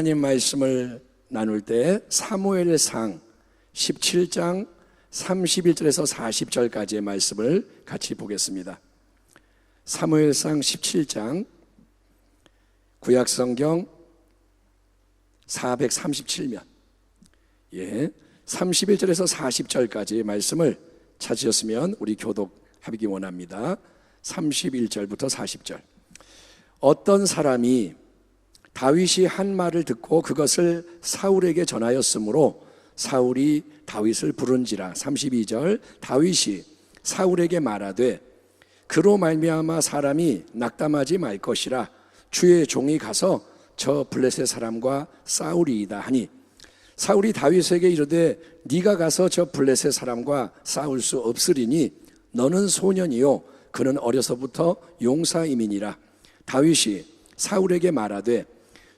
하나님 말씀을 나눌 때 사무엘상 17장 31절에서 40절까지의 말씀을 같이 보겠습니다. 사무엘상 17장 구약성경 437면 31절에서 40절까지의 말씀을 찾으셨으면 우리 교독하기 원합니다. 31절부터 40절. 어떤 사람이 다윗이 한 말을 듣고 그것을 사울에게 전하였으므로 사울이 다윗을 부른지라. 32절. 다윗이 사울에게 말하되 그로 말미암아 사람이 낙담하지 말 것이라. 주의 종이 가서 저 블레셋 사람과 싸우리이다 하니 사울이 다윗에게 이르되 네가 가서 저 블레셋 사람과 싸울 수 없으리니 너는 소년이요 그는 어려서부터 용사임이니라. 다윗이 사울에게 말하되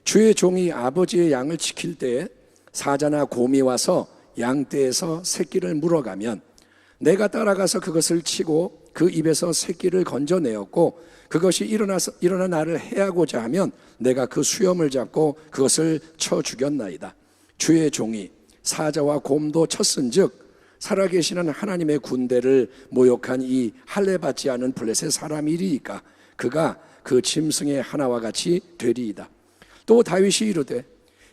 주의 종이 아버지의 양을 지킬 때에 사자나 곰이 와서 양떼에서 새끼를 물어가면 내가 따라가서 그것을 치고 그 입에서 새끼를 건져내었고 그것이 일어나 나를 해하고자 하면 내가 그 수염을 잡고 그것을 쳐 죽였나이다. 주의 종이 사자와 곰도 쳤은즉 살아계시는 하나님의 군대를 모욕한 이 할례받지 않은 블레셋 사람이리이까 그가 그 짐승의 하나와 같이 되리이다. 또 다윗이 이르되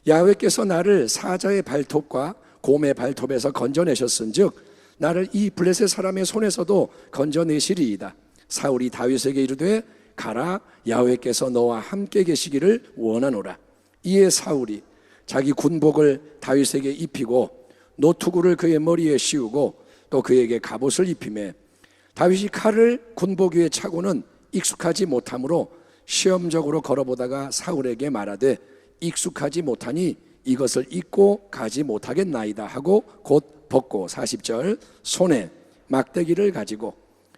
야훼께서 나를 사자의 발톱과 곰의 발톱에서 건져내셨은즉 나를 이 블레셋 사람의 손에서도 건져내시리이다. 사울이 다윗에게 이르되 가라 야훼께서 너와 함께 계시기를 원하노라. 이에 사울이 자기 군복을 다윗에게 입히고 노투구를 그의 머리에 씌우고 또 그에게 갑옷을 입히매 다윗이 칼을 군복 위에 차고는 익숙하지 못하므로 시험적으로 걸어보다가 사울에게 말하되 익숙하지 못하니 이것을 입고 가지 못하겠나이다 하고 곧 벗고 40절 손에 막대기를 가지고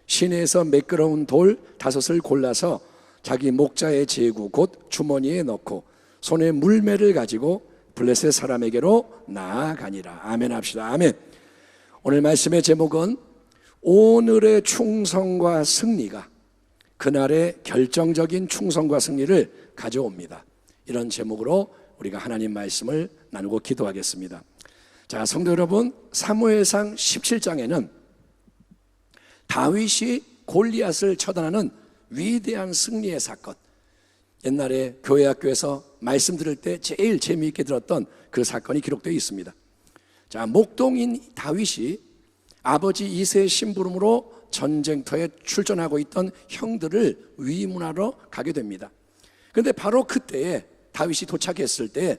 시내에서 매끄러운 돌 5을 골라서 자기 목자의 제구 곧 주머니에 넣고 손에 물매를 가지고 블레셋 사람에게로 나아가니라. 아멘 합시다. 아멘. 오늘 말씀의 제목은 오늘의 충성과 승리가 그날의 결정적인 충성과 승리를 가져옵니다. 이런 제목으로 우리가 하나님 말씀을 나누고 기도하겠습니다. 자, 성도 여러분, 사무엘상 17장에는 다윗이 골리앗을 처단하는 위대한 승리의 사건, 옛날에 교회 학교에서 말씀 들을 때 제일 재미있게 들었던 그 사건이 기록되어 있습니다. 자, 목동인 다윗이 아버지 이새의 심부름으로 전쟁터에 출전하고 있던 형들을 위문하러 가게 됩니다. 그런데 바로 그때에 다윗이 도착했을 때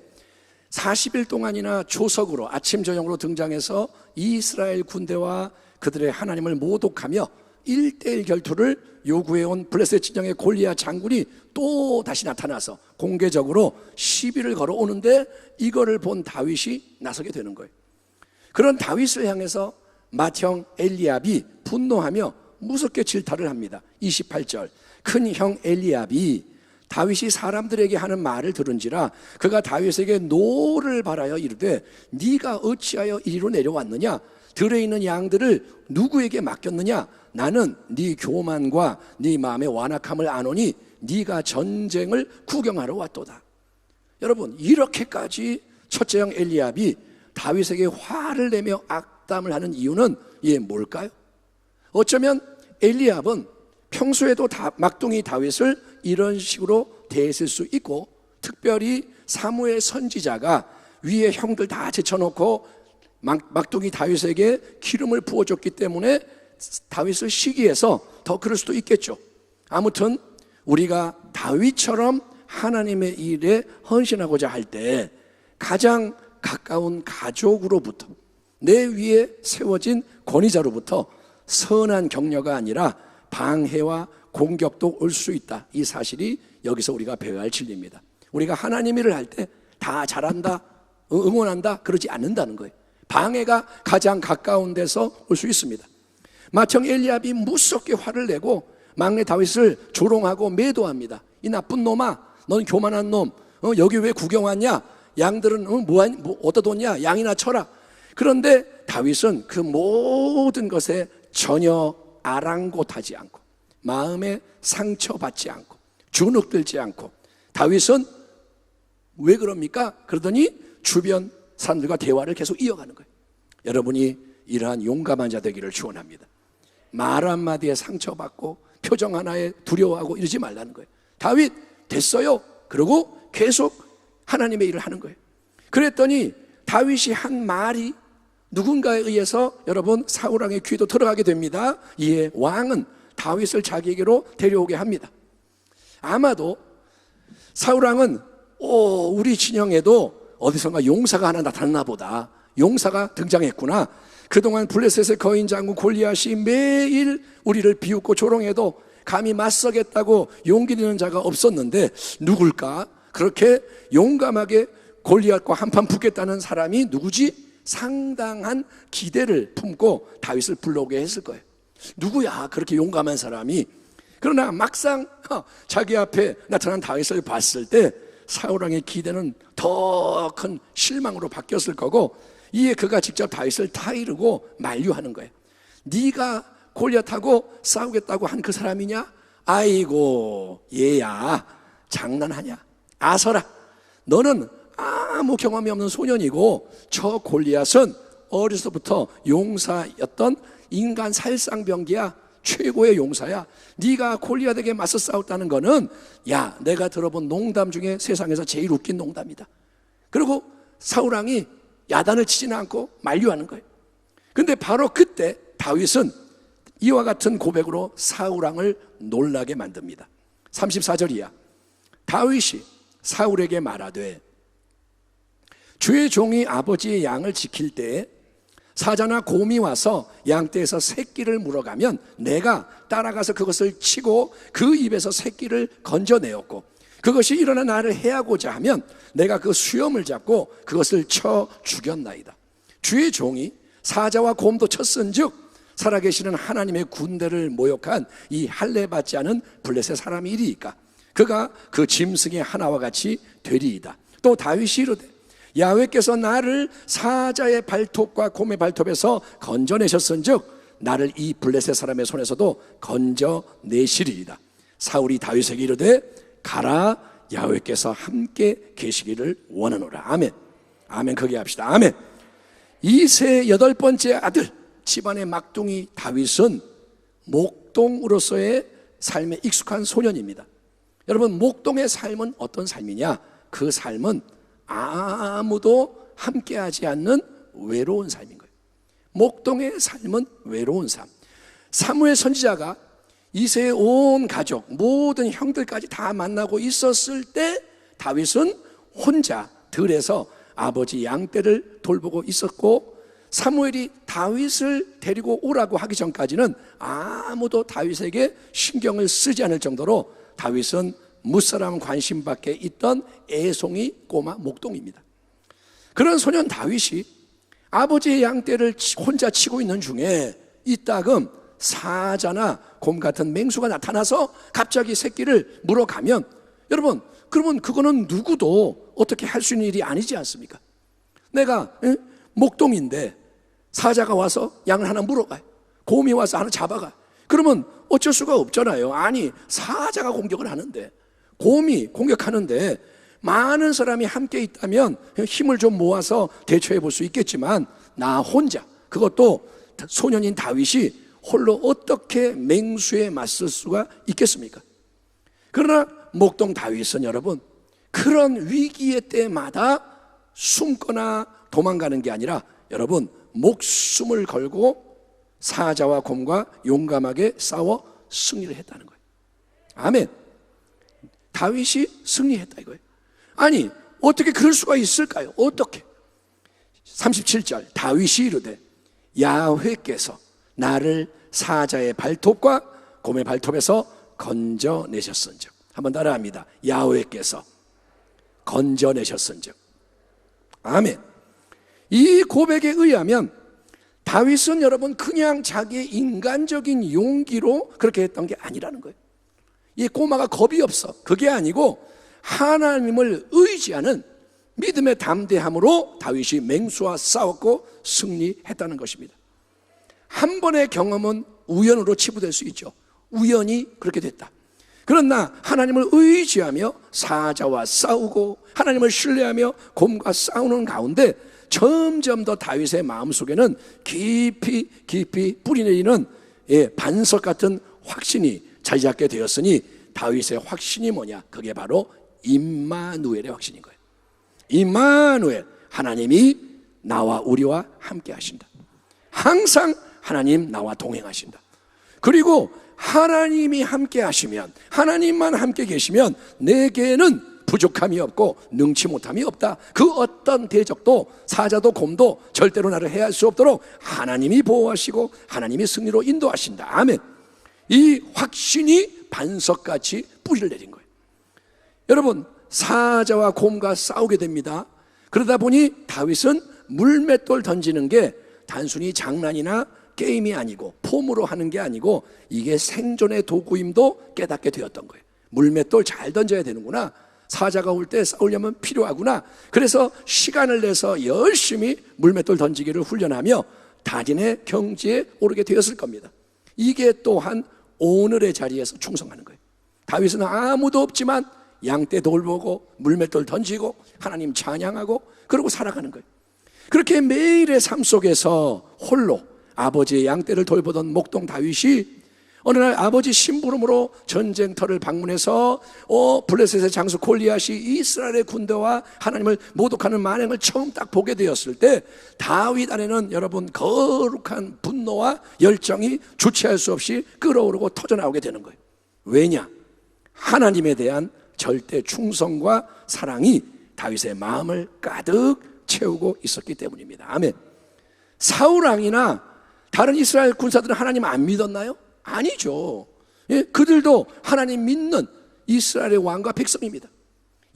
40일 동안이나 조석으로 아침 저녁으로 등장해서 이스라엘 군대와 그들의 하나님을 모독하며 1대1 결투를 요구해온 블레셋 진영의 골리앗 장군이 또 다시 나타나서 공개적으로 시비를 걸어오는데 이거를 본 다윗이 나서게 되는 거예요. 그런 다윗을 향해서 맏형 엘리압이 분노하며 무섭게 질타를 합니다. 28절. 큰 형 엘리압이 다윗이 사람들에게 하는 말을 들은지라 그가 다윗에게 노를 바라여 이르되 네가 어찌하여 이리로 내려왔느냐? 들에 있는 양들을 누구에게 맡겼느냐? 나는 네 교만과 네 마음의 완악함을 아노니 네가 전쟁을 구경하러 왔도다. 여러분, 이렇게까지 첫째 형 엘리압이 다윗에게 화를 내며 악담을 하는 이유는 이게 뭘까요? 어쩌면 엘리압은 평소에도 막둥이 다윗을 이런 식으로 대했을 수 있고 특별히 사무엘 선지자가 위에 형들 다 제쳐놓고 막둥이 다윗에게 기름을 부어줬기 때문에 다윗을 시기해서 더 그럴 수도 있겠죠. 아무튼 우리가 다윗처럼 하나님의 일에 헌신하고자 할 때 가장 가까운 가족으로부터 내 위에 세워진 권위자로부터 선한 격려가 아니라 방해와 공격도 올 수 있다. 이 사실이 여기서 우리가 배워야 할 진리입니다. 우리가 하나님 일을 할 때 다 잘한다, 응원한다 그러지 않는다는 거예요. 방해가 가장 가까운 데서 올 수 있습니다. 맏형 엘리압이 무섭게 화를 내고 막내 다윗을 조롱하고 매도합니다. 이 나쁜 놈아, 넌 교만한 놈, 여기 왜 구경 왔냐? 양들은 어디다 뒀냐? 양이나 쳐라. 그런데 다윗은 그 모든 것에 전혀 아랑곳하지 않고 마음에 상처받지 않고 주눅들지 않고 다윗은 왜 그럽니까? 그러더니 주변 사람들과 대화를 계속 이어가는 거예요. 여러분이 이러한 용감한 자 되기를 축원합니다. 말 한마디에 상처받고 표정 하나에 두려워하고 이러지 말라는 거예요. 다윗 됐어요. 그러고 계속 하나님의 일을 하는 거예요. 그랬더니 다윗이 한 말이 누군가에 의해서 여러분 사울왕의 귀도 들어가게 됩니다. 이에 왕은 다윗을 자기에게로 데려오게 합니다. 아마도 사울왕은 우리 진영에도 어디선가 용사가 하나 나타났나 보다. 용사가 등장했구나. 그동안 블레셋의 거인 장군 골리앗이 매일 우리를 비웃고 조롱해도 감히 맞서겠다고 용기 내는 자가 없었는데 누굴까? 그렇게 용감하게 골리앗과 한판 붙겠다는 사람이 누구지? 상당한 기대를 품고 다윗을 불러오게 했을 거예요. 누구야 그렇게 용감한 사람이? 그러나 막상 자기 앞에 나타난 다윗을 봤을 때 사울왕의 기대는 더 큰 실망으로 바뀌었을 거고, 이에 그가 직접 다윗을 타이르고 만류하는 거예요. 네가 골리앗하고 싸우겠다고 한 그 사람이냐? 아이고 얘야, 장난하냐? 아서라, 너는 아무 경험이 없는 소년이고 저 골리앗은 어려서부터 용사였던 인간 살상병기야. 최고의 용사야. 네가 골리앗에게 맞서 싸웠다는 거는 야, 내가 들어본 농담 중에 세상에서 제일 웃긴 농담이다. 그리고 사울왕이 야단을 치지는 않고 만류하는 거예요. 근데 바로 그때 다윗은 이와 같은 고백으로 사울왕을 놀라게 만듭니다. 34절이야. 다윗이 사울에게 말하되 주의 종이 아버지의 양을 지킬 때에 사자나 곰이 와서 양떼에서 새끼를 물어가면 내가 따라가서 그것을 치고 그 입에서 새끼를 건져내었고, 그것이 일어나 나를 해하고자 하면 내가 그 수염을 잡고 그것을 쳐 죽였나이다. 주의 종이 사자와 곰도 쳤은즉 살아계시는 하나님의 군대를 모욕한 이 할례 받지 않은 블레셋 사람이 이리이까 그가 그 짐승의 하나와 같이 되리이다. 또 다윗이 이르되 야훼께서 나를 사자의 발톱과 곰의 발톱에서 건져내셨은즉 나를 이 블레셋 사람의 손에서도 건져내시리이다. 사울이 다윗에게 이르되 가라, 야훼께서 함께 계시기를 원하노라. 아멘. 아멘. 크게 합시다. 아멘. 이세 8번째 아들, 집안의 막둥이 다윗은 목동으로서의 삶에 익숙한 소년입니다. 여러분, 목동의 삶은 어떤 삶이냐? 그 삶은 아무도 함께하지 않는 외로운 삶인 거예요. 목동의 삶은 외로운 삶. 사무엘 선지자가 이새의 온 가족, 모든 형들까지 다 만나고 있었을 때 다윗은 혼자 들에서 아버지 양떼를 돌보고 있었고, 사무엘이 다윗을 데리고 오라고 하기 전까지는 아무도 다윗에게 신경을 쓰지 않을 정도로 다윗은 무사람 관심 밖에 있던 애송이 꼬마 목동입니다. 그런 소년 다윗이 아버지의 양떼를 혼자 치고 있는 중에 이따금 사자나 곰 같은 맹수가 나타나서 갑자기 새끼를 물어가면, 여러분, 그러면 그거는 누구도 어떻게 할 수 있는 일이 아니지 않습니까? 내가 목동인데 사자가 와서 양을 하나 물어가요. 곰이 와서 하나 잡아가요. 그러면 어쩔 수가 없잖아요. 아니, 사자가 공격을 하는데, 곰이 공격하는데 많은 사람이 함께 있다면 힘을 좀 모아서 대처해 볼 수 있겠지만 나 혼자, 그것도 소년인 다윗이 홀로 어떻게 맹수에 맞설 수가 있겠습니까? 그러나 목동 다윗은 여러분, 그런 위기의 때마다 숨거나 도망가는 게 아니라 여러분, 목숨을 걸고 사자와 곰과 용감하게 싸워 승리를 했다는 거예요. 아멘. 다윗이 승리했다 이거예요. 아니, 어떻게 그럴 수가 있을까요? 어떻게? 37절, 다윗이 이르되 야훼께서 나를 사자의 발톱과 곰의 발톱에서 건져내셨은즉. 한번 따라합니다. 야훼께서 건져내셨은즉. 아멘. 이 고백에 의하면 다윗은 여러분 그냥 자기의 인간적인 용기로 그렇게 했던 게 아니라는 거예요. 이 꼬마가 겁이 없어, 그게 아니고 하나님을 의지하는 믿음의 담대함으로 다윗이 맹수와 싸웠고 승리했다는 것입니다. 한 번의 경험은 우연으로 치부될 수 있죠. 우연히 그렇게 됐다. 그러나 하나님을 의지하며 사자와 싸우고 하나님을 신뢰하며 곰과 싸우는 가운데 점점 더 다윗의 마음속에는 깊이 깊이 뿌리내리는 반석 같은 확신이 자리 잡게 되었으니 다윗의 확신이 뭐냐? 그게 바로 임마누엘의 확신인 거예요. 임마누엘, 하나님이 나와 우리와 함께 하신다. 항상 하나님 나와 동행하신다. 그리고 하나님이 함께 하시면, 하나님만 함께 계시면 내게는 부족함이 없고 능치 못함이 없다. 그 어떤 대적도 사자도 곰도 절대로 나를 해할 수 없도록 하나님이 보호하시고 하나님이 승리로 인도하신다. 아멘. 이 확신이 반석같이 뿌리를 내린 거예요. 여러분, 사자와 곰과 싸우게 됩니다. 그러다 보니 다윗은 물맷돌 던지는 게 단순히 장난이나 게임이 아니고 폼으로 하는 게 아니고 이게 생존의 도구임도 깨닫게 되었던 거예요. 물맷돌 잘 던져야 되는구나. 사자가 올 때 싸우려면 필요하구나. 그래서 시간을 내서 열심히 물맷돌 던지기를 훈련하며 달인의 경지에 오르게 되었을 겁니다. 이게 또한 오늘의 자리에서 충성하는 거예요. 다윗은 아무도 없지만 양떼 돌보고 물맷돌 던지고 하나님 찬양하고 그러고 살아가는 거예요. 그렇게 매일의 삶 속에서 홀로 아버지의 양떼를 돌보던 목동 다윗이 어느 날 아버지 심부름으로 전쟁터를 방문해서 블레셋의 장수 골리앗이 이스라엘의 군대와 하나님을 모독하는 만행을 처음 딱 보게 되었을 때 다윗 안에는 여러분 거룩한 분노와 열정이 주체할 수 없이 끓어오르고 터져나오게 되는 거예요. 왜냐? 하나님에 대한 절대 충성과 사랑이 다윗의 마음을 가득 채우고 있었기 때문입니다. 아멘. 사울왕이나 다른 이스라엘 군사들은 하나님 안 믿었나요? 아니죠. 예, 그들도 하나님 믿는 이스라엘의 왕과 백성입니다.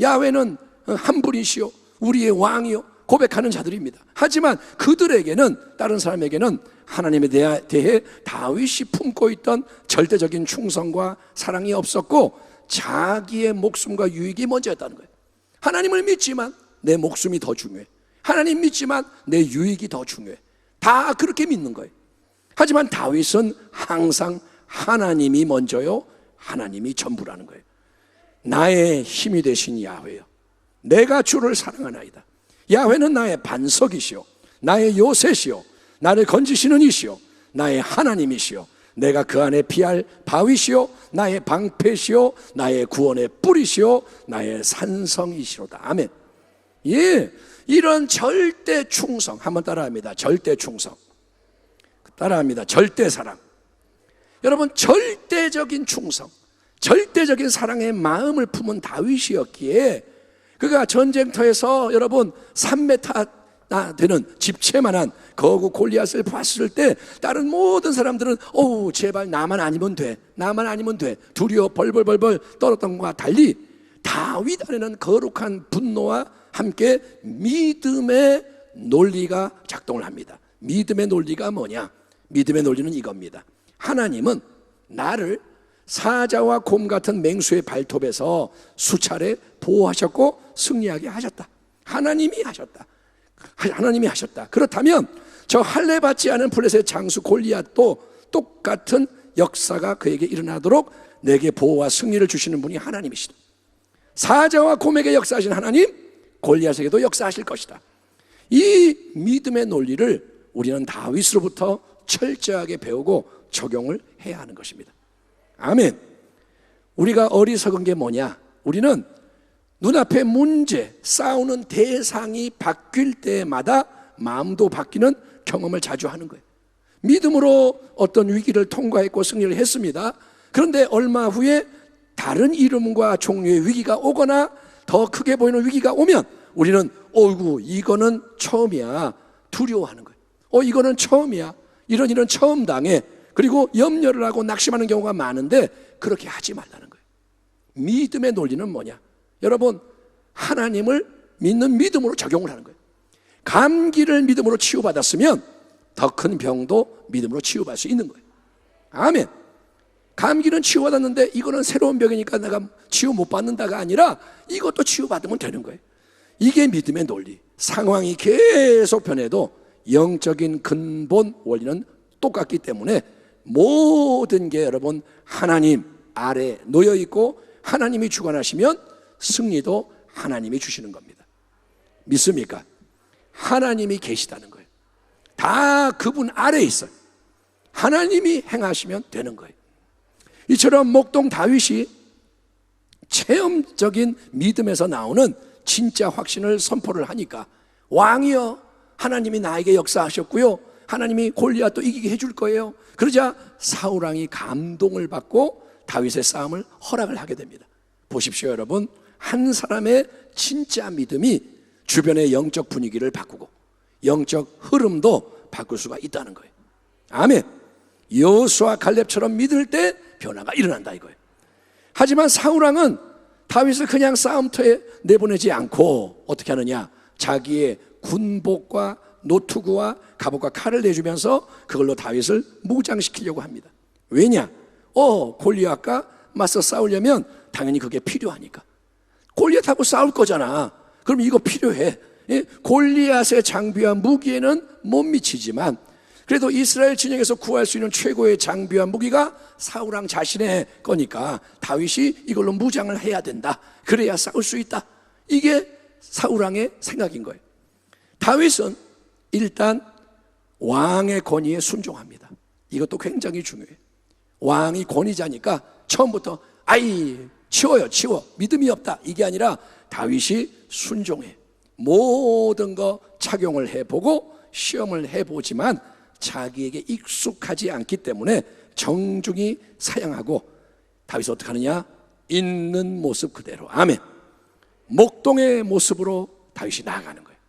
야훼는 한 분이시요 우리의 왕이요 고백하는 자들입니다. 하지만 그들에게는, 다른 사람에게는 하나님에 대해 다윗이 품고 있던 절대적인 충성과 사랑이 없었고 자기의 목숨과 유익이 먼저였다는 거예요. 하나님을 믿지만 내 목숨이 더 중요해. 하나님 믿지만 내 유익이 더 중요해. 다 그렇게 믿는 거예요. 하지만 다윗은 항상 하나님이 먼저요, 하나님이 전부라는 거예요. 나의 힘이 되신 야훼요, 내가 주를 사랑하나이다. 야훼는 나의 반석이시오, 나의 요새시오, 나를 건지시는 이시오, 나의 하나님이시오, 내가 그 안에 피할 바위시오, 나의 방패시오, 나의 구원의 뿌리시오, 나의 산성이시로다. 아멘. 예, 이런 절대 충성, 한번 따라합니다. 절대 충성. 따라합니다. 절대 사랑. 여러분, 절대적인 충성, 절대적인 사랑의 마음을 품은 다윗이었기에 그가 전쟁터에서 여러분 3m 되는 집채만한 거구 골리앗을 봤을 때 다른 모든 사람들은 제발 나만 아니면 돼, 나만 아니면 돼 두려워 벌벌벌벌 떨었던 것과 달리 다윗 안에는 거룩한 분노와 함께 믿음의 논리가 작동을 합니다. 믿음의 논리가 뭐냐? 믿음의 논리는 이겁니다. 하나님은 나를 사자와 곰 같은 맹수의 발톱에서 수차례 보호하셨고 승리하게 하셨다. 하나님이 하셨다. 하나님이 하셨다. 그렇다면 저 할례 받지 않은 블레셋 장수 골리앗도 똑같은 역사가 그에게 일어나도록 내게 보호와 승리를 주시는 분이 하나님이시다. 사자와 곰에게 역사하신 하나님, 골리앗에게도 역사하실 것이다. 이 믿음의 논리를 우리는 다윗으로부터 철저하게 배우고 적용을 해야 하는 것입니다. 아멘. 우리가 어리석은 게 뭐냐? 우리는 눈앞의 문제, 싸우는 대상이 바뀔 때마다 마음도 바뀌는 경험을 자주 하는 거예요. 믿음으로 어떤 위기를 통과했고 승리를 했습니다. 그런데 얼마 후에 다른 이름과 종류의 위기가 오거나 더 크게 보이는 위기가 오면 우리는 이거는 처음이야, 두려워하는 거예요. 이거는 처음이야, 이런 처음 당해. 그리고 염려를 하고 낙심하는 경우가 많은데 그렇게 하지 말라는 거예요. 믿음의 논리는 뭐냐? 여러분, 하나님을 믿는 믿음으로 적용을 하는 거예요. 감기를 믿음으로 치유받았으면 더 큰 병도 믿음으로 치유받을 수 있는 거예요. 아멘. 감기는 치유받았는데 이거는 새로운 병이니까 내가 치유 못 받는다가 아니라 이것도 치유받으면 되는 거예요. 이게 믿음의 논리. 상황이 계속 변해도 영적인 근본 원리는 똑같기 때문에 모든 게 여러분 하나님, 아래 놓여 있고 하나님이 주관하시면 승리도 하나님이 주시는 겁니다. 믿습니까? 하나님이 계시다는 거예요. 다 그분 아래에 있어요. 하나님이 행하시면 되는 거예요. 이처럼 목동 다윗이 체험적인 믿음에서 나오는 진짜 확신을 선포를 하니까 왕이여 하나님이 나에게 역사하셨고요, 하나님이 골리앗도 이기게 해줄 거예요. 그러자 사울왕이 감동을 받고 다윗의 싸움을 허락을 하게 됩니다. 보십시오 여러분, 한 사람의 진짜 믿음이 주변의 영적 분위기를 바꾸고 영적 흐름도 바꿀 수가 있다는 거예요. 아멘. 여호수아 갈렙처럼 믿을 때 변화가 일어난다 이거예요. 하지만 사울왕은 다윗을 그냥 싸움터에 내보내지 않고 어떻게 하느냐, 자기의 군복과 노투구와 갑옷과 칼을 내주면서 그걸로 다윗을 무장시키려고 합니다. 왜냐? 골리앗과 맞서 싸우려면 당연히 그게 필요하니까. 골리앗하고 싸울 거잖아. 그럼 이거 필요해. 골리앗의 장비와 무기에는 못 미치지만 그래도 이스라엘 진영에서 구할 수 있는 최고의 장비와 무기가 사울왕 자신의 거니까 다윗이 이걸로 무장을 해야 된다. 그래야 싸울 수 있다. 이게 사울왕의 생각인 거예요. 다윗은 일단 왕의 권위에 순종합니다. 이것도 굉장히 중요해요. 왕이 권위자니까 처음부터 치워 믿음이 없다 이게 아니라 다윗이 순종해. 모든 거 착용을 해보고 시험을 해보지만 자기에게 익숙하지 않기 때문에 정중히 사양하고 다윗은 어떻게 하느냐? 있는 모습 그대로. 아멘. 목동의 모습으로 다윗이 나아가는 거예요.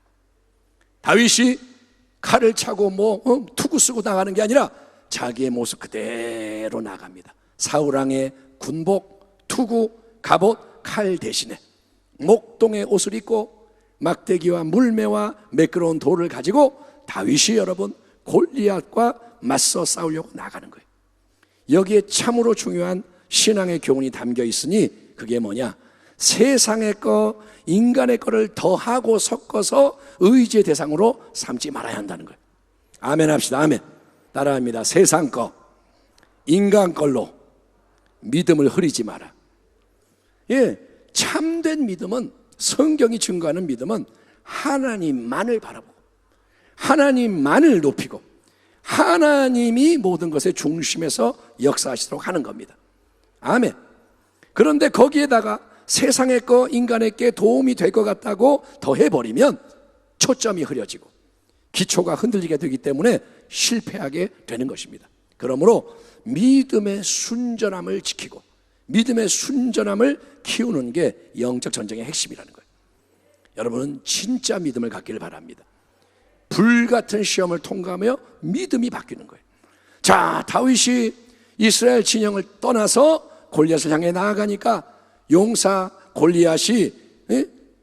다윗이 칼을 차고 투구 쓰고 나가는 게 아니라 자기의 모습 그대로 나갑니다. 사울왕의 군복, 투구, 갑옷, 칼 대신에 목동의 옷을 입고 막대기와 물매와 매끄러운 돌을 가지고 다윗이 여러분 골리앗과 맞서 싸우려고 나가는 거예요. 여기에 참으로 중요한 신앙의 교훈이 담겨 있으니 그게 뭐냐? 세상의 거, 인간의 거를 더하고 섞어서 의지의 대상으로 삼지 말아야 한다는 거예요. 아멘 합시다. 아멘. 따라합니다. 세상 거, 인간 걸로 믿음을 흐리지 마라. 참된 믿음은, 성경이 증거하는 믿음은 하나님만을 바라보고 하나님만을 높이고 하나님이 모든 것의 중심에서 역사하시도록 하는 겁니다. 아멘. 그런데 거기에다가 세상의 거, 인간의 게 도움이 될 것 같다고 더해버리면 초점이 흐려지고 기초가 흔들리게 되기 때문에 실패하게 되는 것입니다. 그러므로 믿음의 순전함을 지키고 믿음의 순전함을 키우는 게 영적 전쟁의 핵심이라는 거예요. 여러분은 진짜 믿음을 갖기를 바랍니다. 불같은 시험을 통과하며 믿음이 바뀌는 거예요. 자, 다윗이 이스라엘 진영을 떠나서 골리앗을 향해 나아가니까 용사 골리앗이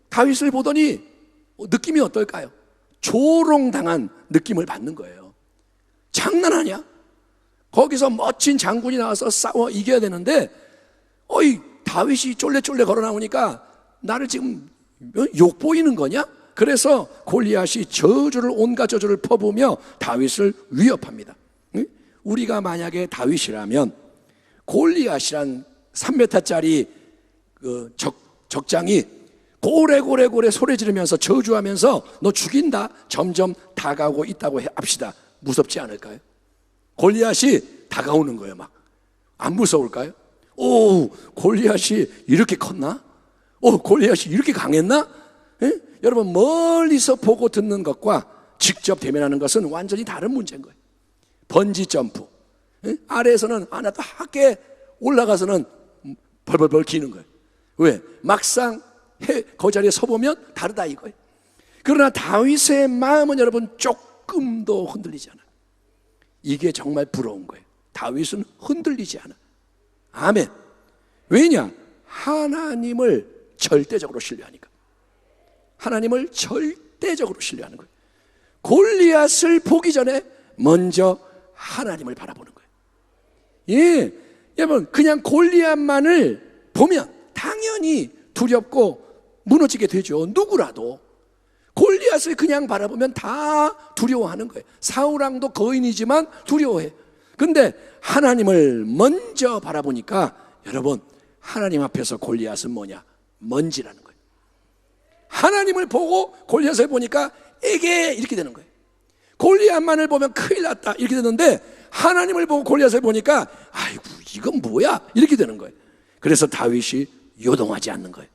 다윗을 보더니 느낌이 어떨까요? 조롱당한 느낌을 받는 거예요. 장난하냐? 거기서 멋진 장군이 나와서 싸워 이겨야 되는데 다윗이 쫄래쫄래 걸어 나오니까 나를 지금 욕보이는 거냐? 그래서 골리앗이 온갖 저주를 퍼부으며 다윗을 위협합니다. 우리가 만약에 다윗이라면 골리앗이란 3m짜리 적장이 고래고래 소리 지르면서 저주하면서 너 죽인다 점점 다가오고 있다고 합시다. 무섭지 않을까요? 골리앗이 다가오는 거예요. 막 안 무서울까요? 골리앗이 이렇게 컸나? 골리앗이 이렇게 강했나? 여러분, 멀리서 보고 듣는 것과 직접 대면하는 것은 완전히 다른 문제인 거예요. 번지 점프, 아래에서는 나도 하게, 올라가서는 벌벌벌 기는 거예요. 왜? 막상 그 자리에 서보면 다르다 이거예요. 그러나 다윗의 마음은 여러분 조금도 흔들리지 않아요. 이게 정말 부러운 거예요. 다윗은 흔들리지 않아. 아멘. 왜냐? 하나님을 절대적으로 신뢰하니까. 하나님을 절대적으로 신뢰하는 거예요. 골리앗을 보기 전에 먼저 하나님을 바라보는 거예요. 여러분, 그냥 골리앗만을 보면 당연히 두렵고 무너지게 되죠. 누구라도 골리앗을 그냥 바라보면 다 두려워하는 거예요. 사울왕도 거인이지만 두려워해. 근데 하나님을 먼저 바라보니까 여러분, 하나님 앞에서 골리앗은 뭐냐? 먼지라는 거예요. 하나님을 보고 골리앗을 보니까 에게 이렇게 되는 거예요. 골리앗만을 보면 큰일 났다 이렇게 되는데, 하나님을 보고 골리앗을 보니까 아이고 이건 뭐야 이렇게 되는 거예요. 그래서 다윗이 요동하지 않는 거예요.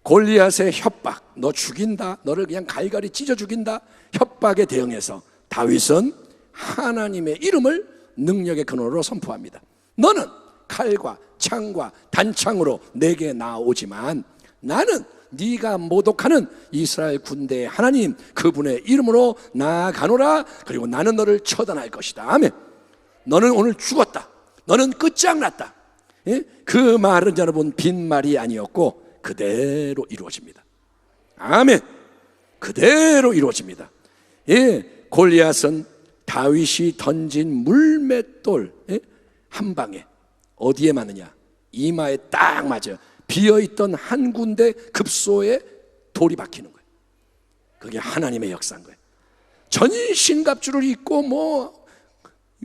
골리앗의 협박, 너 죽인다, 너를 그냥 갈갈이 찢어 죽인다, 협박에 대응해서 다윗은 하나님의 이름을 능력의 근원으로 선포합니다. 너는 칼과 창과 단창으로 내게 나오지만 나는 네가 모독하는 이스라엘 군대의 하나님 그분의 이름으로 나아가노라. 그리고 나는 너를 처단할 것이다. 아멘. 너는 오늘 죽었다, 너는 끝장났다. 예? 그 말은 여러분 빈말이 아니었고 그대로 이루어집니다. 아멘. 그대로 이루어집니다. 예, 골리앗은 다윗이 던진 물맷돌 한 방에 어디에 맞느냐? 이마에 딱 맞아요. 비어있던 한 군데 급소에 돌이 박히는 거예요. 그게 하나님의 역사인 거예요. 전신갑주를 입고 뭐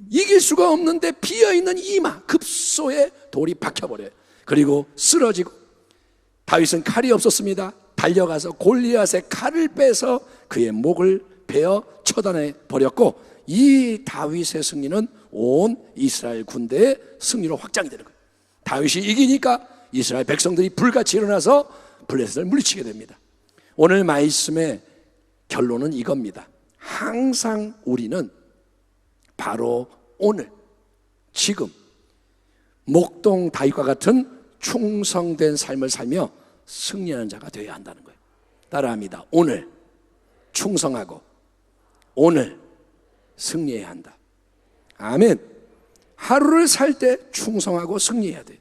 이길 수가 없는데 비어있는 이마 급소에 돌이 박혀버려요. 그리고 쓰러지고, 다윗은 칼이 없었습니다. 달려가서 골리앗의 칼을 빼서 그의 목을 베어 처단해 버렸고, 이 다윗의 승리는 온 이스라엘 군대의 승리로 확장이 되는 거예요. 다윗이 이기니까 이스라엘 백성들이 불같이 일어나서 블레셋을 물리치게 됩니다. 오늘 말씀의 결론은 이겁니다. 항상 우리는 바로 오늘, 지금 목동 다윗과 같은 충성된 삶을 살며 승리하는 자가 되어야 한다는 거예요. 따라합니다. 오늘 충성하고 오늘 승리해야 한다. 아멘. 하루를 살 때 충성하고 승리해야 돼요.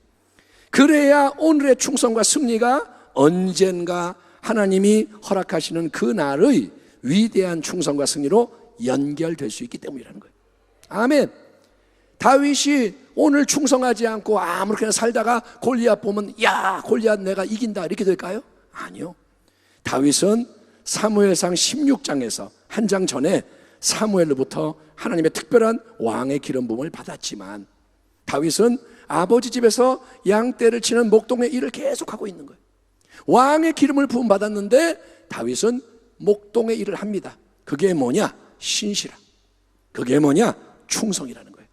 그래야 오늘의 충성과 승리가 언젠가 하나님이 허락하시는 그날의 위대한 충성과 승리로 연결될 수 있기 때문이라는 거예요. 아멘. 다윗이 오늘 충성하지 않고 아무렇게나 살다가 골리앗 보면 야 골리앗 내가 이긴다 이렇게 될까요? 아니요. 다윗은 사무엘상 16장에서 한 장 전에 사무엘로부터 하나님의 특별한 왕의 기름 부음을 받았지만, 다윗은 아버지 집에서 양떼를 치는 목동의 일을 계속하고 있는 거예요. 왕의 기름을 부음 받았는데 다윗은 목동의 일을 합니다. 그게 뭐냐? 신실함. 그게 뭐냐? 충성이라는 거예요.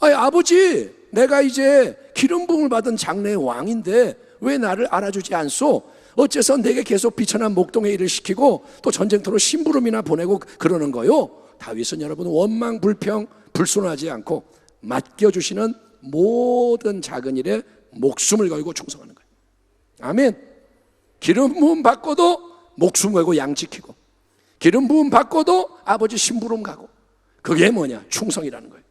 아니, 아버지, 내가 이제 기름 부음을 받은 장래의 왕인데 왜 나를 알아주지 않소? 어째서 내게 계속 비천한 목동의 일을 시키고 또 전쟁터로 심부름이나 보내고 그러는 거요? 다윗은 여러분 원망 불평 불순하지 않고 맡겨주시는 모든 작은 일에 목숨을 걸고 충성하는 거예요. 아멘. 기름 부음 받고도 목숨 걸고 양 지키고, 기름 부음 받고도 아버지 심부름 가고, 그게 뭐냐? 충성이라는 거예요.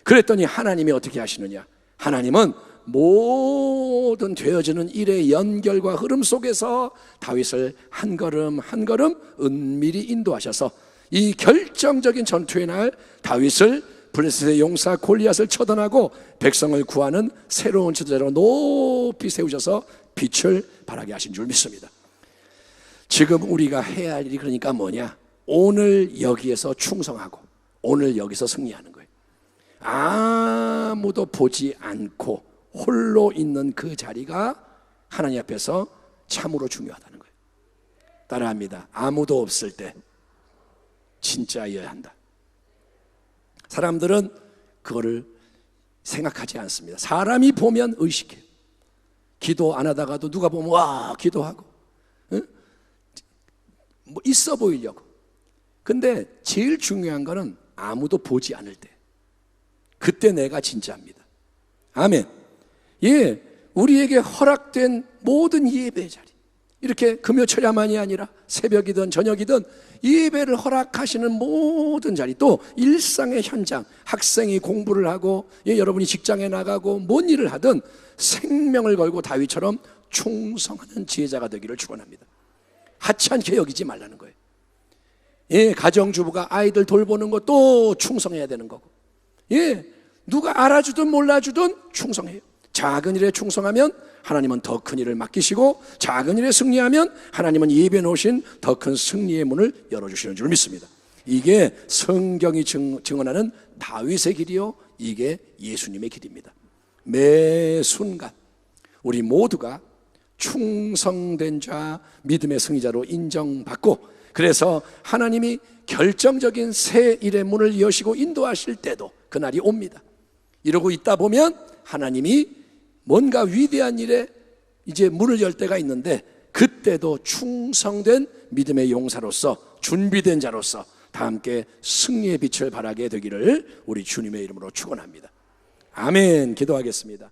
그랬더니 하나님이 어떻게 하시느냐? 하나님은 모든 되어지는 일의 연결과 흐름 속에서 다윗을 한 걸음 한 걸음 은밀히 인도하셔서 이 결정적인 전투의 날 다윗을 블레셋의 용사 골리앗을 처단하고 백성을 구하는 새로운 지도자로 높이 세우셔서 빛을 발하게 하신 줄 믿습니다. 지금 우리가 해야 할 일이 그러니까 뭐냐? 오늘 여기에서 충성하고 오늘 여기서 승리하는 거예요. 아무도 보지 않고 홀로 있는 그 자리가 하나님 앞에서 참으로 중요하다는 거예요. 따라합니다. 아무도 없을 때 진짜여야 한다. 사람들은 그거를 생각하지 않습니다. 사람이 보면 의식해요. 기도 안 하다가도 누가 보면 와 기도하고, 응? 뭐 있어 보이려고. 근데 제일 중요한 거는 아무도 보지 않을 때, 그때 내가 진짜입니다. 아멘. 예, 우리에게 허락된 모든 예배 자리, 이렇게 금요철야만이 아니라 새벽이든 저녁이든 예배를 허락하시는 모든 자리, 또 일상의 현장, 학생이 공부를 하고, 예, 여러분이 직장에 나가고 뭔 일을 하든 생명을 걸고 다윗처럼 충성하는 지혜자가 되기를 축원합니다. 하찮게 여기지 말라는 거예요. 예, 가정주부가 아이들 돌보는 것도 충성해야 되는 거고, 예, 누가 알아주든 몰라주든 충성해요. 작은 일에 충성하면 하나님은 더 큰 일을 맡기시고, 작은 일에 승리하면 하나님은 예비해 놓으신 더 큰 승리의 문을 열어주시는 줄 믿습니다. 이게 성경이 증언하는 다윗의 길이요, 이게 예수님의 길입니다. 매 순간 우리 모두가 충성된 자, 믿음의 승리자로 인정받고, 그래서 하나님이 결정적인 새 일의 문을 여시고 인도하실 때도 그날이 옵니다. 이러고 있다 보면 하나님이 뭔가 위대한 일에 이제 문을 열 때가 있는데, 그때도 충성된 믿음의 용사로서, 준비된 자로서 다 함께 승리의 빛을 발하게 되기를 우리 주님의 이름으로 축원합니다. 아멘. 기도하겠습니다.